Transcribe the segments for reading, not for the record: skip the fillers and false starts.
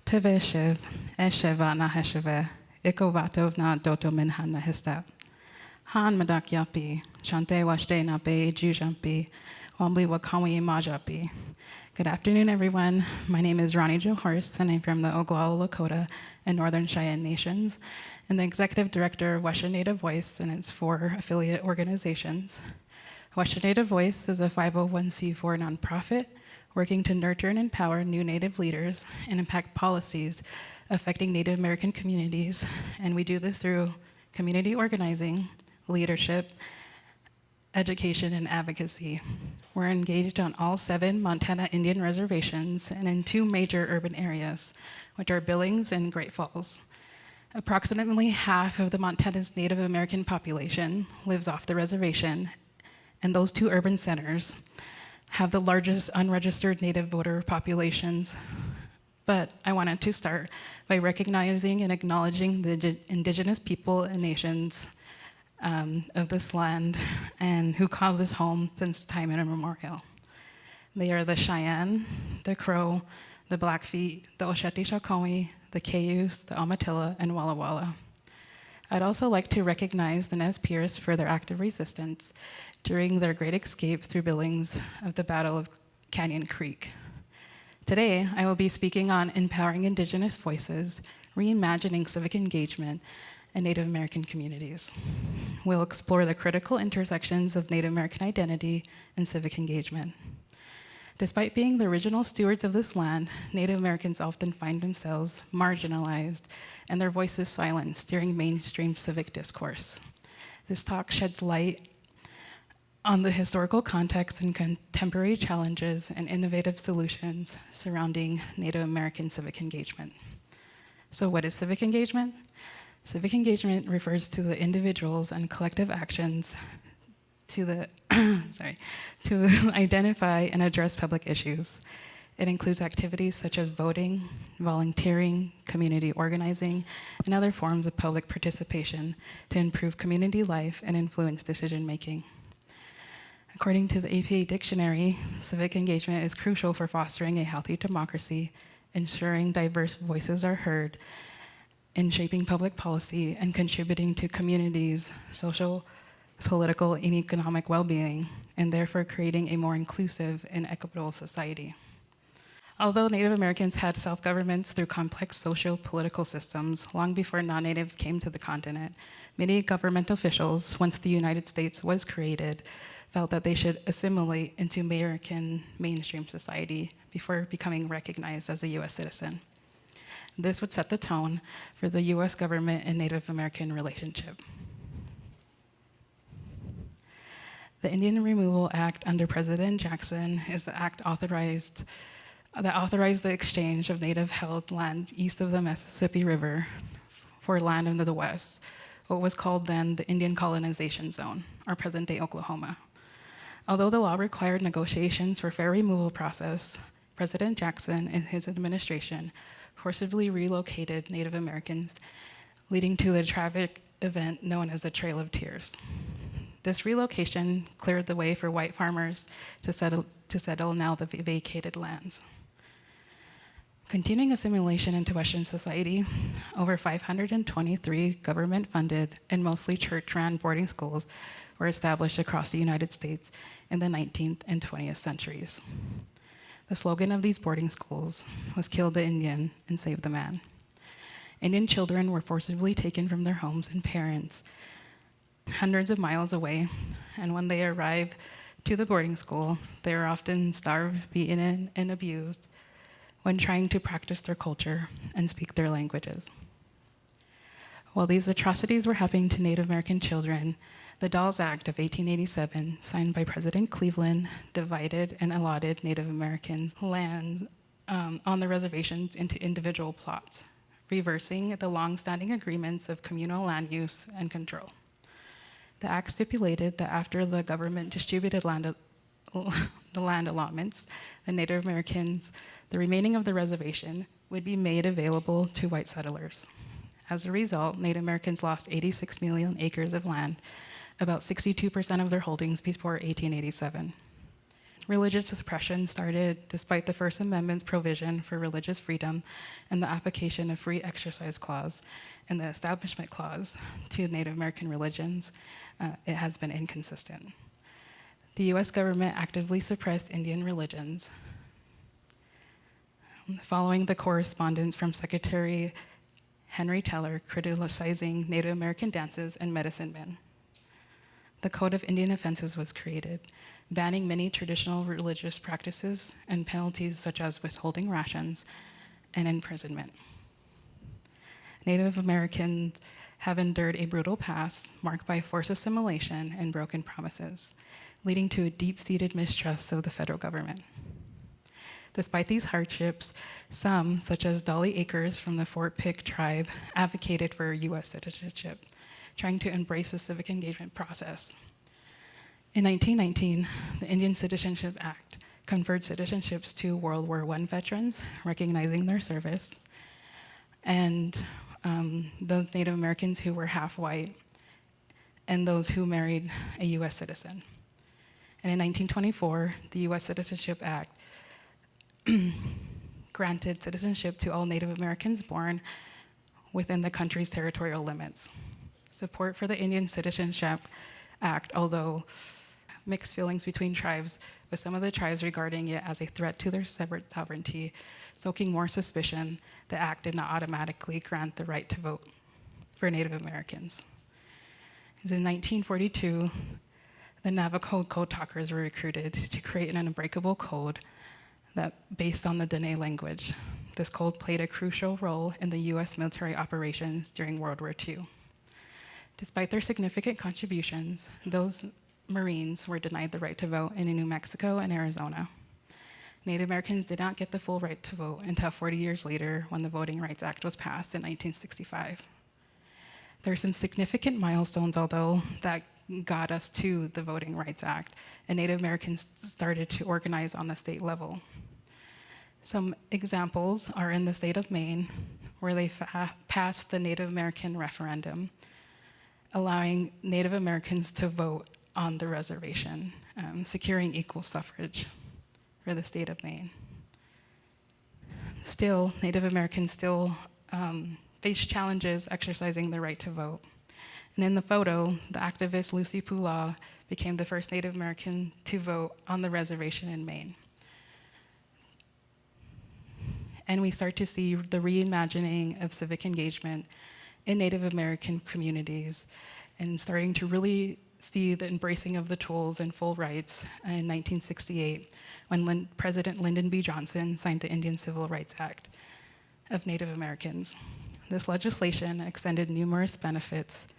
Teve Shiv, Esheva na Hesheve, Ikovatov na Doto Minhan na Histep. Han Madak Yapi, Shante Washte na Be Jujampi, Wambli Wakawi Majapi. Good afternoon, everyone. My name is Ronnie Jo Horse, and I'm from the Oglala Lakota and Northern Cheyenne Nations, and the Executive Director of Western Native Voice and its 4 affiliate organizations. Western Native Voice is a 501c4 nonprofit working to nurture and empower new Native leaders and impact policies affecting Native American communities, and we do this through community organizing, leadership, education, and advocacy. We're engaged on all 7 Montana Indian reservations and in 2 major urban areas, which are Billings and Great Falls. Approximately half of the Montana's Native American population lives off the reservation, and those 2 urban centers have the largest unregistered Native voter populations. But I wanted to start by recognizing and acknowledging the indigenous people and nations of this land and who call this home since time immemorial. They are the Cheyenne, the Crow, the Blackfeet, the Osheti-Shakowee, the Cayuse, the Amatilla, and Walla Walla. I'd also like to recognize the Nez Perce for their active resistance during their great escape through Billings of the Battle of Canyon Creek. Today, I will be speaking on empowering Indigenous voices, reimagining civic engagement, and Native American communities. We'll explore the critical intersections of Native American identity and civic engagement. Despite being the original stewards of this land, Native Americans often find themselves marginalized and their voices silenced during mainstream civic discourse. This talk sheds light on the historical context and contemporary challenges and innovative solutions surrounding Native American civic engagement. So what is civic engagement? Civic engagement refers to the individuals and collective actions to identify and address public issues. It includes activities such as voting, volunteering, community organizing, and other forms of public participation to improve community life and influence decision-making. According to the APA dictionary, civic engagement is crucial for fostering a healthy democracy, ensuring diverse voices are heard, in shaping public policy, and contributing to communities' social, political, and economic well-being, and therefore creating a more inclusive and equitable society. Although Native Americans had self-governments through complex socio-political systems long before non-natives came to the continent, many government officials, once the United States was created, felt that they should assimilate into American mainstream society before becoming recognized as a US citizen. This would set the tone for the US government and Native American relationship. The Indian Removal Act under President Jackson is the act that authorized the exchange of native-held lands east of the Mississippi River for land into the west, what was called then the Indian Colonization Zone, or present-day Oklahoma. Although the law required negotiations for fair removal process, President Jackson and his administration forcibly relocated Native Americans, leading to the tragic event known as the Trail of Tears. This relocation cleared the way for white farmers to settle now the vacated lands. Continuing assimilation into Western society, over 523 government-funded and mostly church-run boarding schools were established across the United States in the 19th and 20th centuries. The slogan of these boarding schools was "Kill the Indian and save the man." Indian children were forcibly taken from their homes and parents hundreds of miles away, and when they arrived to the boarding school, they were often starved, beaten, and abused when trying to practice their culture and speak their languages. While these atrocities were happening to Native American children, the Dawes Act of 1887, signed by President Cleveland, divided and allotted Native Americans lands on the reservations into individual plots, reversing the long-standing agreements of communal land use and control. The act stipulated that after the government distributed the land allotments, the Native Americans, the remaining of the reservation, would be made available to white settlers. As a result, Native Americans lost 86 million acres of land, about 62% of their holdings before 1887. Religious suppression started despite the First Amendment's provision for religious freedom and the application of free exercise clause and the establishment clause to Native American religions. It has been inconsistent. The US government actively suppressed Indian religions. Following the correspondence from Secretary Henry Teller criticizing Native American dances and medicine men, the Code of Indian Offenses was created, banning many traditional religious practices and penalties such as withholding rations and imprisonment. Native Americans have endured a brutal past marked by forced assimilation and broken promises, leading to a deep-seated mistrust of the federal government. Despite these hardships, some, such as Dolly Akers from the Fort Pitt tribe, advocated for US citizenship, trying to embrace the civic engagement process. In 1919, the Indian Citizenship Act conferred citizenships to World War I veterans, recognizing their service, and those Native Americans who were half white, and those who married a US citizen. And in 1924, the US Citizenship Act granted citizenship to all Native Americans born within the country's territorial limits. Support for the Indian Citizenship Act, although mixed feelings between tribes, with some of the tribes regarding it as a threat to their separate sovereignty, stoking more suspicion, the act did not automatically grant the right to vote for Native Americans. In 1942, the Navajo code talkers were recruited to create an unbreakable code that based on the Dene language. This code played a crucial role in the US military operations during World War II. Despite their significant contributions, those Marines were denied the right to vote in New Mexico and Arizona. Native Americans did not get the full right to vote until 40 years later when the Voting Rights Act was passed in 1965. There are some significant milestones, although, that got us to the Voting Rights Act, and Native Americans started to organize on the state level. Some examples are in the state of Maine, where they passed the Native American referendum, allowing Native Americans to vote on the reservation, securing equal suffrage for the state of Maine. Still, Native Americans face challenges exercising the right to vote. And in the photo, the activist Lucy Pulaw became the first Native American to vote on the reservation in Maine. And we start to see the reimagining of civic engagement in Native American communities and starting to really see the embracing of the tools and full rights in 1968 when President Lyndon B. Johnson signed the Indian Civil Rights Act of Native Americans. This legislation extended numerous benefits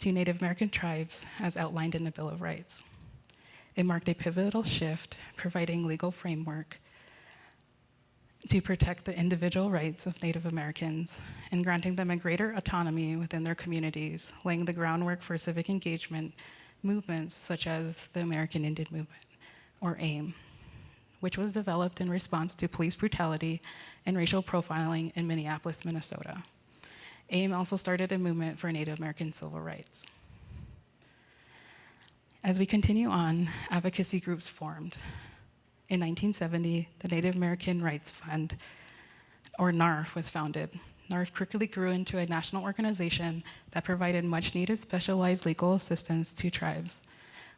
to Native American tribes as outlined in the Bill of Rights. It marked a pivotal shift, providing legal framework to protect the individual rights of Native Americans and granting them a greater autonomy within their communities, laying the groundwork for civic engagement movements such as the American Indian Movement, or AIM, which was developed in response to police brutality and racial profiling in Minneapolis, Minnesota. AIM also started a movement for Native American civil rights. As we continue on, advocacy groups formed. In 1970, the Native American Rights Fund, or NARF, was founded. NARF quickly grew into a national organization that provided much-needed specialized legal assistance to tribes,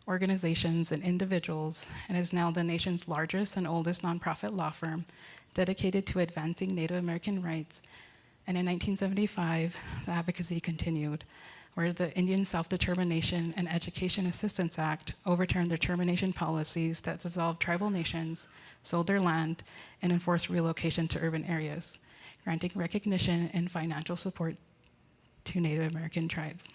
organizations, and individuals, and is now the nation's largest and oldest nonprofit law firm dedicated to advancing Native American rights. And in 1975, the advocacy continued, where the Indian Self-Determination and Education Assistance Act overturned the termination policies that dissolved tribal nations, sold their land, and enforced relocation to urban areas, granting recognition and financial support to Native American tribes.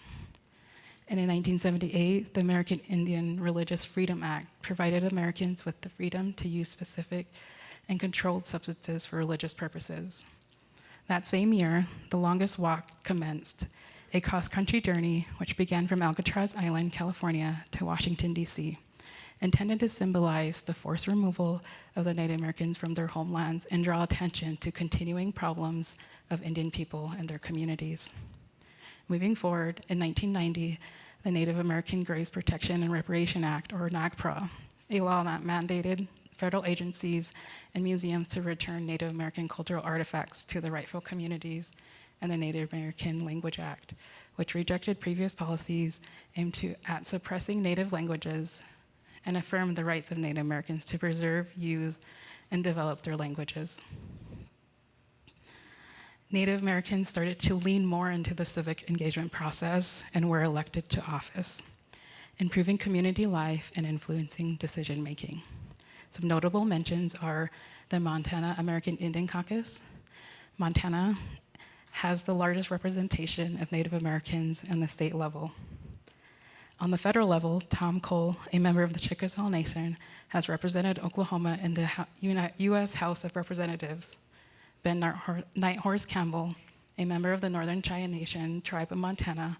And in 1978, the American Indian Religious Freedom Act provided Americans with the freedom to use specific and controlled substances for religious purposes. That same year, the longest walk commenced, a cross-country journey which began from Alcatraz Island, California to Washington, D.C., intended to symbolize the forced removal of the Native Americans from their homelands and draw attention to continuing problems of Indian people and their communities. Moving forward, in 1990, the Native American Graves Protection and Reparation Act, or NAGPRA, a law that mandated federal agencies and museums to return Native American cultural artifacts to the rightful communities, and the Native American Language Act, which rejected previous policies aimed at suppressing Native languages and affirmed the rights of Native Americans to preserve, use, and develop their languages. Native Americans started to lean more into the civic engagement process and were elected to office, improving community life and influencing decision-making. Some notable mentions are the Montana American Indian Caucus. Montana has the largest representation of Native Americans in the state level. On the federal level, Tom Cole, a member of the Chickasaw Nation, has represented Oklahoma in the U.S. House of Representatives. Ben Nighthorse Campbell, a member of the Northern Cheyenne Nation, tribe of Montana,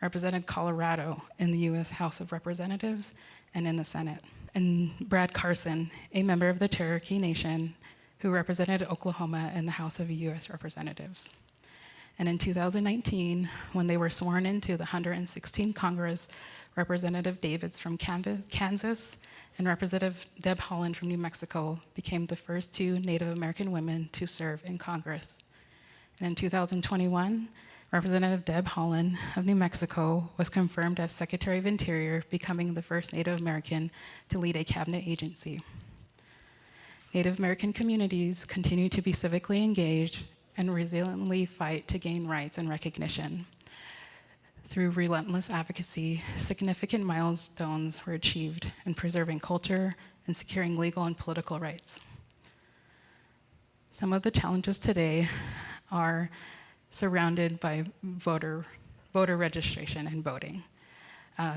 represented Colorado in the U.S. House of Representatives and in the Senate. And Brad Carson, a member of the Cherokee Nation, who represented Oklahoma in the House of U.S. Representatives. And in 2019, when they were sworn into the 116th Congress, Representative Davids from Kansas and Representative Deb Haaland from New Mexico became the first two Native American women to serve in Congress. And in 2021, Representative Deb Haaland of New Mexico was confirmed as Secretary of Interior, becoming the first Native American to lead a cabinet agency. Native American communities continue to be civically engaged and resiliently fight to gain rights and recognition. Through relentless advocacy, significant milestones were achieved in preserving culture and securing legal and political rights. Some of the challenges today are surrounded by voter registration and voting.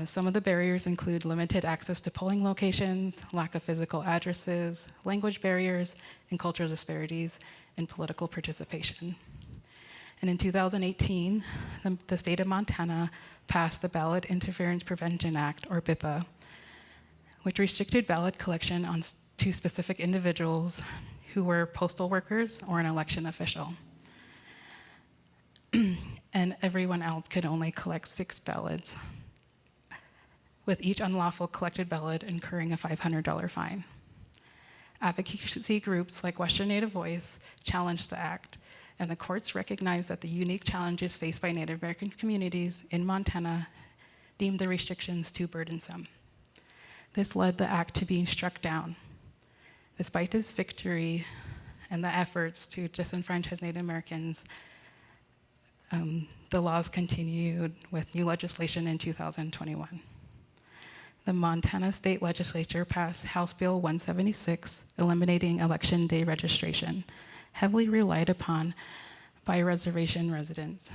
Some of the barriers include limited access to polling locations, lack of physical addresses, language barriers, and cultural disparities in political participation. And in 2018, the state of Montana passed the Ballot Interference Prevention Act, or BIPA, which restricted ballot collection to specific individuals who were postal workers or an election official. And everyone else could only collect 6 ballots, with each unlawful collected ballot incurring a $500 fine. Advocacy groups like Western Native Voice challenged the act, and the courts recognized that the unique challenges faced by Native American communities in Montana deemed the restrictions too burdensome. This led the act to being struck down. Despite this victory and the efforts to disenfranchise Native Americans, the laws continued with new legislation in 2021. The Montana State Legislature passed House Bill 176, eliminating Election Day registration, heavily relied upon by reservation residents,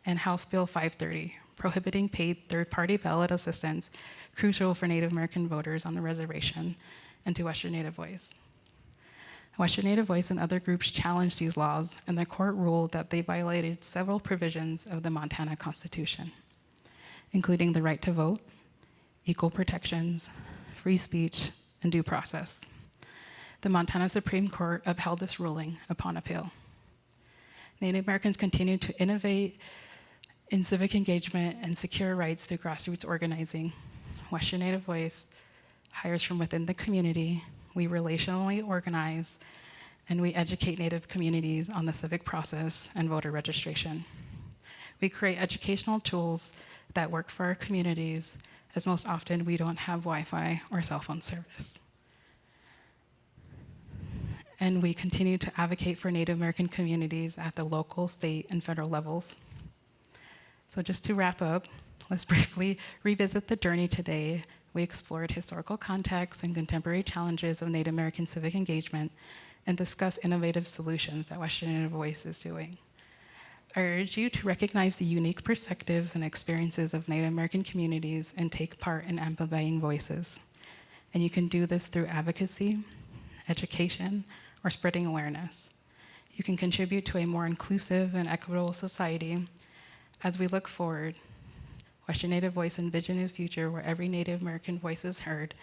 and House Bill 530, prohibiting paid third-party ballot assistance, crucial for Native American voters on the reservation, and to Western Native Voice. Western Native Voice and other groups challenged these laws, and the court ruled that they violated several provisions of the Montana Constitution, including the right to vote, equal protections, free speech, and due process. The Montana Supreme Court upheld this ruling upon appeal. Native Americans continue to innovate in civic engagement and secure rights through grassroots organizing. Western Native Voice hires from within the community. We relationally organize, and we educate Native communities on the civic process and voter registration. We create educational tools that work for our communities, as most often we don't have Wi-Fi or cell phone service. And we continue to advocate for Native American communities at the local, state, and federal levels. So just to wrap up, let's briefly revisit the journey today. We explored historical context and contemporary challenges of Native American civic engagement and discussed innovative solutions that Western Native Voice is doing. I urge you to recognize the unique perspectives and experiences of Native American communities and take part in amplifying voices. And you can do this through advocacy, education, or spreading awareness. You can contribute to a more inclusive and equitable society. As we look forward, Western Native Voice envisions a future where every Native American voice is heard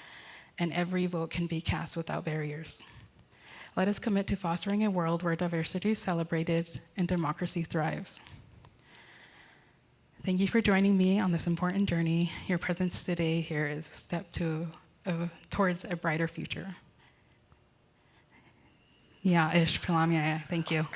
and every vote can be cast without barriers. Let us commit to fostering a world where diversity is celebrated and democracy thrives. Thank you for joining me on this important journey. Your presence today here is a step to towards a brighter future. Yeah, ish, Thank you.